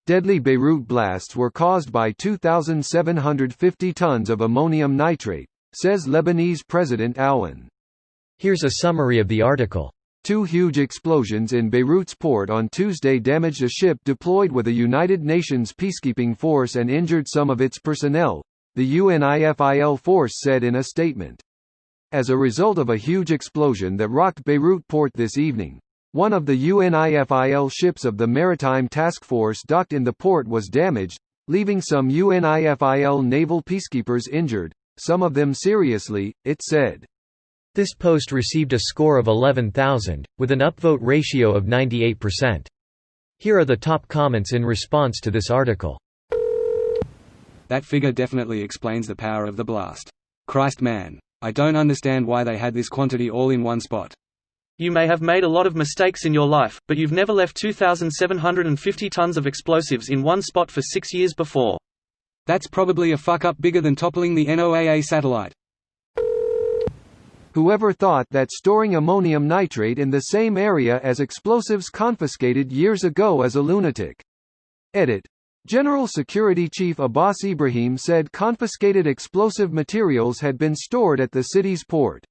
Deadly Beirut blasts were caused by 2,750 tons of ammonium nitrate, says Lebanese President Aoun. Here's a summary of the article. Two huge explosions in Beirut's port on Tuesday damaged a ship deployed with a United Nations peacekeeping force and injured some of its personnel, the UNIFIL force said in a statement. As a result of a huge explosion that rocked Beirut port this evening, one of the UNIFIL ships of the Maritime Task Force docked in the port was damaged, leaving some UNIFIL naval peacekeepers injured, some of them seriously, it said. This post received a score of 11,000, with an upvote ratio of 98%. Here are the top comments in response to this article. That figure definitely explains the power of the blast. Christ man. I don't understand why they had this quantity all in one spot. You may have made a lot of mistakes in your life, but you've never left 2,750 tons of explosives in one spot for 6 years before. That's probably a fuck-up bigger than toppling the NOAA satellite. Whoever thought that storing ammonium nitrate in the same area as explosives confiscated years ago is a lunatic. Edit. General Security Chief Abbas Ibrahim said confiscated explosive materials had been stored at the city's port.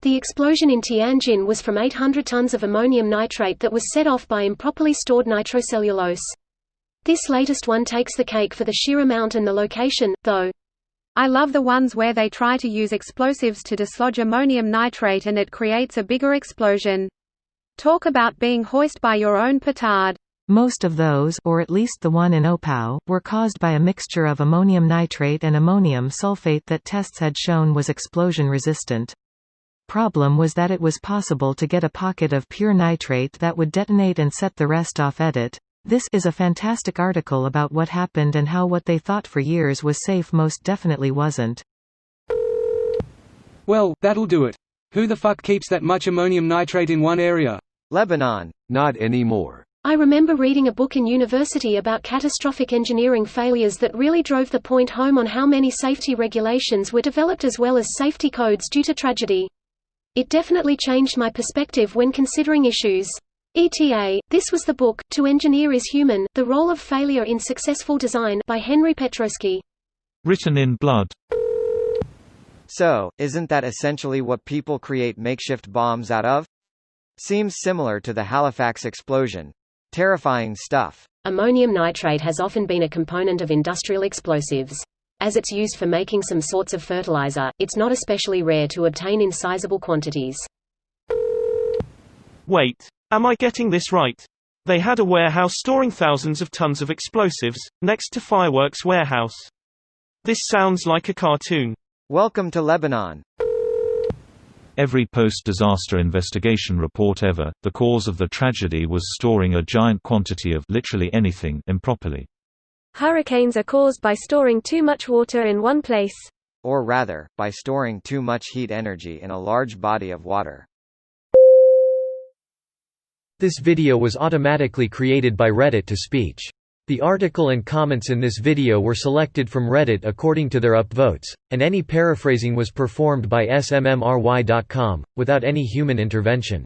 The explosion in Tianjin was from 800 tons of ammonium nitrate that was set off by improperly stored nitrocellulose. This latest one takes the cake for the sheer amount and the location, though. I love the ones where they try to use explosives to dislodge ammonium nitrate and it creates a bigger explosion. Talk about being hoist by your own petard. Most of those, or at least the one in Opau, were caused by a mixture of ammonium nitrate and ammonium sulfate that tests had shown was explosion-resistant. Problem was that it was possible to get a pocket of pure nitrate that would detonate and set the rest off. Edit. This is a fantastic article about what happened and how what they thought for years was safe most definitely wasn't. Well, that'll do it. Who the fuck keeps that much ammonium nitrate in one area? Lebanon. Not anymore. I remember reading a book in university about catastrophic engineering failures that really drove the point home on how many safety regulations were developed as well as safety codes due to tragedy. It definitely changed my perspective when considering issues. ETA, this was the book, To Engineer is Human, The Role of Failure in Successful Design by Henry Petrosky. Written in blood. So, isn't that essentially what people create makeshift bombs out of? Seems similar to the Halifax explosion. Terrifying stuff. Ammonium nitrate has often been a component of industrial explosives. As it's used for making some sorts of fertilizer, it's not especially rare to obtain in sizable quantities. Wait, am I getting this right? They had a warehouse storing thousands of tons of explosives, next to fireworks warehouse. This sounds like a cartoon. Welcome to Lebanon. Every post-disaster investigation report ever, the cause of the tragedy was storing a giant quantity of literally anything improperly. Hurricanes are caused by storing too much water in one place. Or rather, by storing too much heat energy in a large body of water. This video was automatically created by Reddit to speech. The article and comments in this video were selected from Reddit according to their upvotes, and any paraphrasing was performed by smmry.com, without any human intervention.